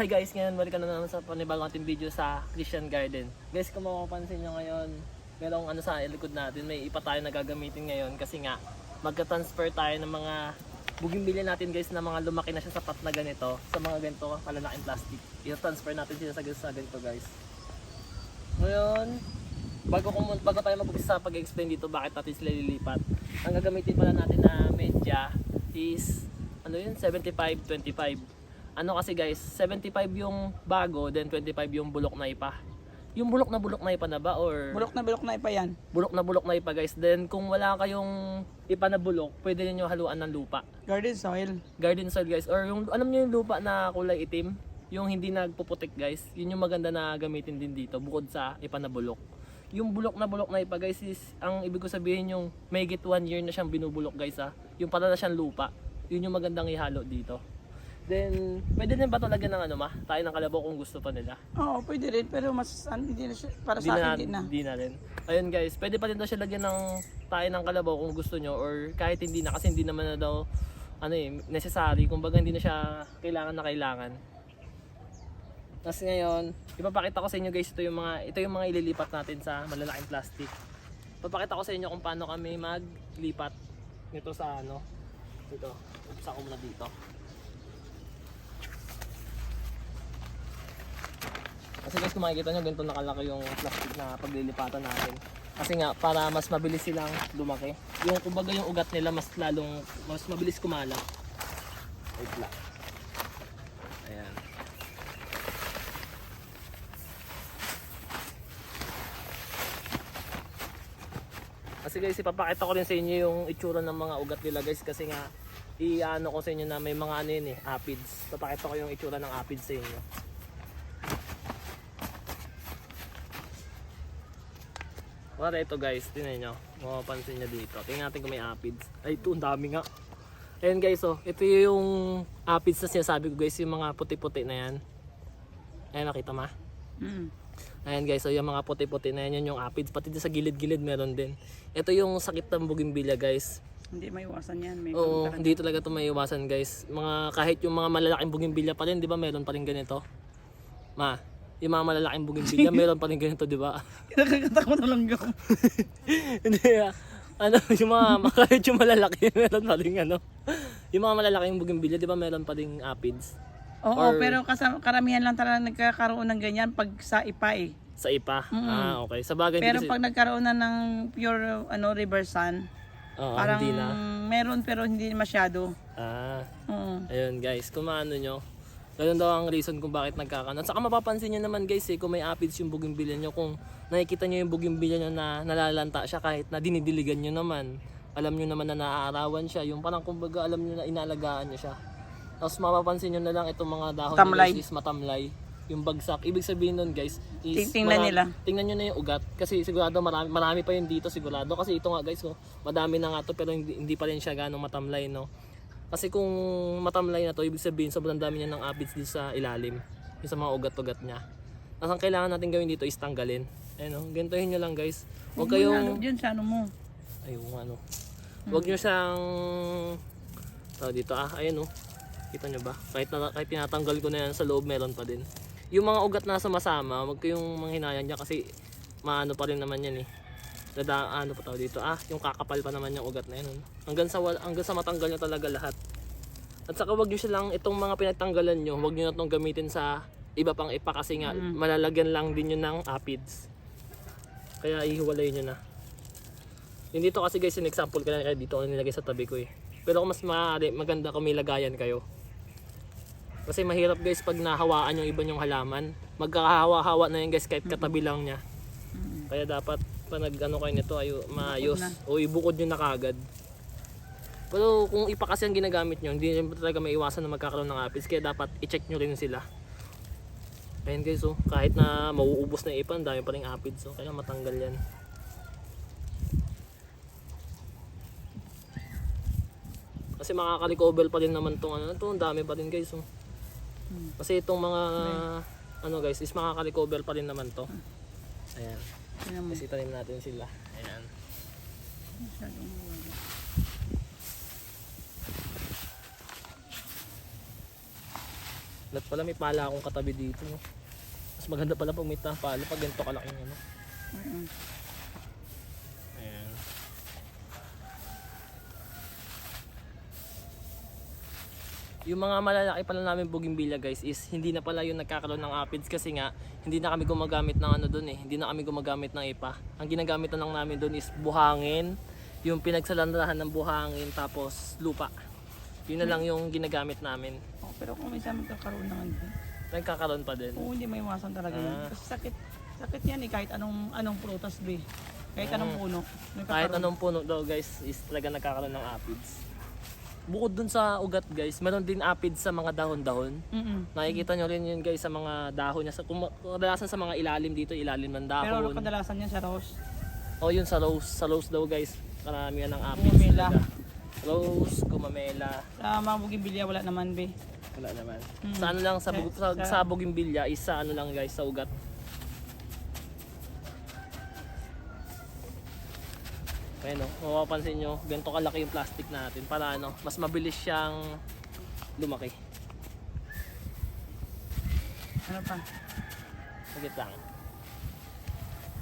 Hi guys, ngayon balik na naman sa panibagong ating video sa Christian Garden. Guys, kung mapapansin nyo ngayon, merong ano sa likod natin, may ipa tayo na gagamitin ngayon kasi nga magka-transfer tayo ng mga bougainvillea natin guys na mga lumaki na siya sapat na ganito sa mga ganito kalalaking plastic. I-transfer natin sila sa ganito guys. Ngayon, bago tayo mag-umpisa sa pag-explain dito bakit natin sila lilipat, ang gagamitin pala natin na media is ano yun, 75-25. Ano kasi guys, 75 yung bago, then 25 yung bulok na ipa. Yung bulok na ipa na ba or Bulok na ipa yan. bulok na ipa guys. Then kung wala kayong ipa na bulok, pwede niyo haluan ng lupa. Garden soil. Garden soil guys, or yung alam niyo yung lupa na kulay itim, yung hindi nagpuputik guys. Yun yung maganda na gamitin din dito bukod sa ipa na bulok. Yung bulok na ipa guys is ang ibig ko sabihin yung may git 1 year na siyang binubulok guys ha. Yung para na siyang lupa. Yun yung magandang ihalo dito. Then, pwede din ba talaga ng ano tayo ng kalabaw kung gusto pa nila? Oo, pwede rin, pero mas hindi na siya, para sa akin hindi na. Hindi na rin. Ayun guys, pwede pa rin daw siya lagyan ng tayo ng kalabaw kung gusto nyo or kahit hindi na kasi hindi naman na daw necessary. Kumbaga hindi na siya kailangan na kailangan. Tapos ngayon, ipapakita ko sa inyo guys ito yung mga ililipat natin sa malalaking plastic. Ipapakita ko sa inyo kung paano kami maglipat nito sa dito. Sa ko muna dito. Kasi guys kung makikita nyo ganito nakalaki yung plastic na paglilipatan natin. Kasi nga para mas mabilis silang lumaki. Yung kumbaga yung ugat nila mas mabilis kumalat. Wait lang. Ayan. Kasi guys ipapakita ko rin sa inyo yung itsura ng mga ugat nila guys kasi nga i-ano ko sa inyo na may mga aphids. Ipapakita ko yung itsura ng aphids sa inyo. Wala ito guys, tingnan nyo. Mapapansin nyo dito. Tingnan natin kung may aphids. Ay ito, ang dami nga. Ayan guys, ito yung aphids na sinasabi ko guys, yung mga puti-puti na yan. Ayan, nakita ma? Ayan guys, yung mga puti-puti na yan, yun yung aphids. Pati sa gilid-gilid meron din. Ito yung sakit ng bougainvillea guys. Hindi maiwasan yan. May Oo, hindi talaga ito maiwasan guys. Kahit yung mga malalaking bougainvillea pa rin, di ba meron pa rin ganito? Ma? Yung mga malalaking bougainvillea, meron pa rin ganito, di ba? Kinakakata ko na lang gawin. Hindi yung mga kahit yung malalaki, meron pa rin yung mga malalaking bougainvillea, di ba meron pa rin aphids? Oo, pero karamihan lang talaga nagkakaroon ng ganyan pag sa ipa eh. Sa ipa? Okay. Sa bagay, Pero pag nagkaroon na ng pure river sun, parang hindi na. meron pero hindi masyado. Ayun guys, kung maano nyo, ganun daw ang reason kung bakit nagkakaroon. At saka mapapansin nyo naman guys kung may aphids yung bougainvillea nyo, kung nakikita nyo yung bougainvillea nyo na nalalanta siya kahit na dinidiligan nyo naman, alam nyo naman na naaarawan siya, yung parang kumbaga alam nyo na inalagaan nyo siya. Tapos mapapansin nyo na lang itong mga dahon Tamlay. is matamlay, yung bagsak. Ibig sabihin nun guys is Tingnan tingnan nyo na yung ugat kasi sigurado marami pa yun dito sigurado kasi ito nga guys madami na nga to pero hindi pa rin siya ganong matamlay kasi kung matamlay na to ibig sabihin sobrang dami niya ng aphids dito sa ilalim yung sa mga ugat-ugat niya. Tapos ang kailangan natin gawin dito is tanggalin. Ayun ganitohin nyo lang guys. Huwag kayong Diyan sa mo. Huwag nyo siyang dito ayan kita nyo ba? Kahit tinatanggal ko na yan sa loob meron pa din. Yung mga ugat na sumasama, huwag kayong manghinayang dyan kasi maano pa rin naman yan eh. Ano pa tao dito? Yung kakapal pa naman yung ugat na yun. Hanggang sa matanggal nyo talaga lahat. At saka huwag nyo silang itong mga pinagtanggalan nyo, huwag nyo na itong gamitin sa iba pang ipa kasi nga malalagyan lang din yun ng aphids. Kaya ihiwalay nyo na. Yung dito kasi guys, yung example ko na dito ako nilagay sa tabi ko eh. Pero kung mas maganda kung may lagayan kayo. Kasi mahirap guys pag nahawaan yung iba yung halaman. Magkakahawa-hawa na yun guys kahit katabi lang niya. Kaya dapat pag kayo nito ay maayos o ibukod nyo na kagad. Pero kung ipa kasi ang ginagamit nyo, hindi nyo talaga may iwasan na magkakaroon ng aphids. Kaya dapat i-check nyo rin sila. Ayan guys kahit na mauubos na ipan, dami pa rin aphids. Kaya matanggal yan. Kasi makaka-recover pa din naman itong ang dami pa din guys. Kasi itong mga guys is makaka-recover pa rin naman to. Ayan. Kasi tanim natin sila. Ayan. Lahat pala may pala akong katabi dito. No? Mas maganda pala pag may pala pag ganito kalaking ano. Ayan. Yung mga malalaki pala namin bougainvillea guys is hindi na pala yung nagkakaroon ng aphids kasi nga hindi na kami gumagamit ng ano doon eh. Hindi na kami gumagamit ng ipa. Ang ginagamit na lang namin doon is buhangin, yung pinagsalandrahan ng buhangin tapos lupa. Yun na lang yung ginagamit namin. Oh, pero kung minsan magkakaroon ng ano, Nagkakaroon pa din. hindi may iwasan talaga yun. Kasi sakit yan eh, kahit anong prutas be. Kahit anong puno. Kahit anong puno daw guys is talaga nagkakaroon ng aphids. Bukod dun sa ugat guys, meron din aphids sa mga dahon-dahon. Nakikita nyo rin yun guys sa mga dahon niya. Kadalasan sa mga ilalim dito, ilalim ng Pero dahon. kadalasan yan sa rose. O yun sa rose daw guys, karamihan ng aphids. Gumamela. talaga. Rose, gumamela, Sa mga bougainvillea wala naman be. wala naman. Sa ano lang, sa bougainvillea is sa ano lang guys, sa ugat. Ayan o, mapapansin nyo, ganito kalaki yung plastic natin para ano, mas mabilis siyang lumaki. Ano pa? Sagit lang.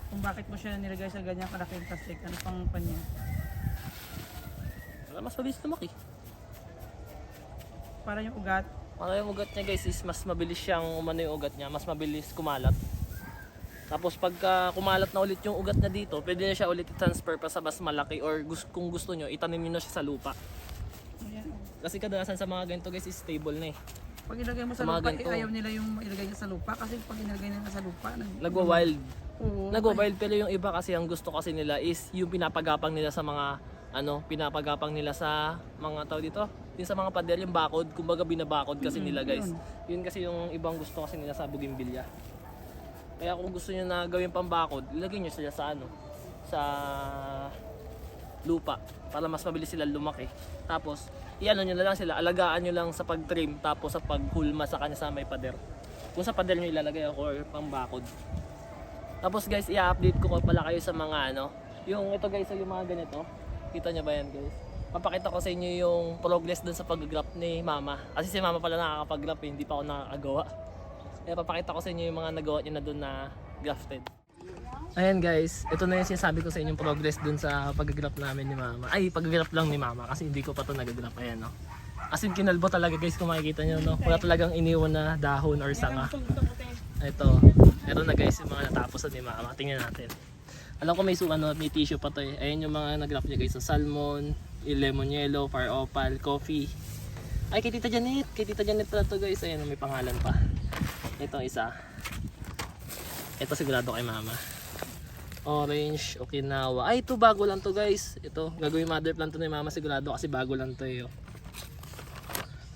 Kung bakit mo siya nilagay sa ganyang kalaking plastic, ano pang panya? Para mas mabilis lumaki. Para yung ugat. Para yung ugat niya guys is mas mabilis siyang umano yung ugat niya, mas mabilis kumalat. Tapos pagka kumalat na ulit yung ugat niya dito, pwede na siya ulit i-transfer pa sa mas malaki or kung gusto nyo, itanim nyo na siya sa lupa. Ayan. Kasi kadalasan sa mga ganito guys is stable na eh. Pag ilagay mo sa Sa mga lupa, ganito. ayaw nila yung ilagay niya sa lupa kasi pag ilagay nila sa lupa, Nagwa-wild. Oo. Nagwa-wild pero yung iba kasi ang gusto kasi nila is yung pinapagapang nila sa mga pinapagapang nila sa mga tao dito. Yung sa mga pader, yung bakod, kumbaga binabakod kasi nila guys. Yun kasi yung ibang gusto kasi nila sa bougainvillea. Kaya kung gusto niyo na gawin pambakod, ilagay niyo sila sa sa lupa para mas mabilis sila lumaki. Tapos, iano niyo na lang sila, alagaan niyo lang sa pag-trim tapos sa paghulma sa kanya sa may pader. Kung sa pader niyo ilalagay or pambakod. Tapos guys, i-update ko pala kayo sa mga yung ito guys, yung mga ganito. Kita niyo ba yan guys? Papakita ko sa inyo yung progress dun sa pag-graft ni Mama. Kasi si Mama pala nakakapag-graft hindi pa ako nakakagawa. Kaya papakita ko sa inyo yung mga nagawa niya na dun na grafted. Ayan guys, ito na yung sinasabi ko sa inyo yung progress dun sa pag-graft namin ni Mama. Ay, pag-graft lang ni Mama kasi hindi ko pa ito nag-graft. Ayan no. As in kinalbo talaga guys kung makikita nyo no. Wala talagang iniwan na dahon or sanga. Ito na guys yung mga natapos ni Mama. Tingnan natin. Alam ko may tissue pa to eh. Ayan yung mga nag-graft niya guys sa salmon, lemon yellow, fire opal, coffee. Ay, kay Tita Janet. Kay Tita Janet pala to guys. Ayan, may pangalan pa. Ito isa. Ito sigurado kay Mama. Orange, Okinawa. Ay, ito bago lang to guys. Ito, gagawin mother plant to ni Mama sigurado kasi bago lang to eh.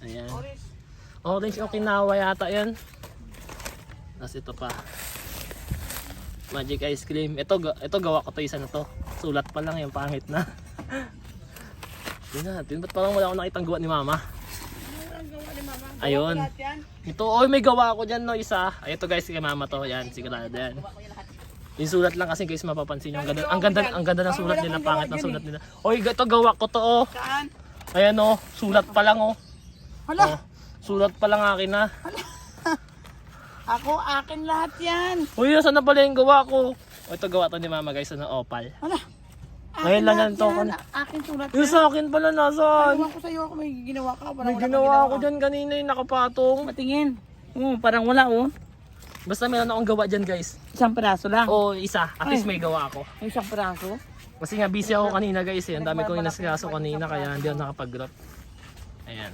Ayan. Orange, Okinawa yata yan. Tapos ito pa. Magic ice cream. Ito gawa ko to isa na to. Sulat pa lang yung pangit na. Yun natin. Ba't parang wala akong nakitang gawa ni Mama? Ayun. Ito, may gawa ako dyan no, isa. Ay, ito guys, kay Mama to. Yan, sigurado yan. Yung sulat lang kasi guys, mapapansin nyo. Ang ganda ng sulat nila, pangit ng sulat nila. Oy, ito gawa ko to oh. Saan? Ayan oh, sulat pa lang oh. Hala! Oh, sulat pa lang akin na. Akin lahat yan. Uy, saan na pala yung gawa ko? O, ito gawa to ni Mama guys, ano, opal. Hala! Ngayon lang yan to. Akin sulat Yung yan. sa akin pala, nasaan? Ewan ko sa'yo, may ginawa ka. May ginawa ako dyan kanina yung nakapatong. Patingin. Parang wala oh. Basta meron akong gawa dyan guys. Isang peraso lang. O, isa. At least may gawa ako. Isang peraso. Kasi nga busy ako kanina guys eh. Ang dami kong inasikaso kanina kaya hindi ako nakapag-grab. Ayan.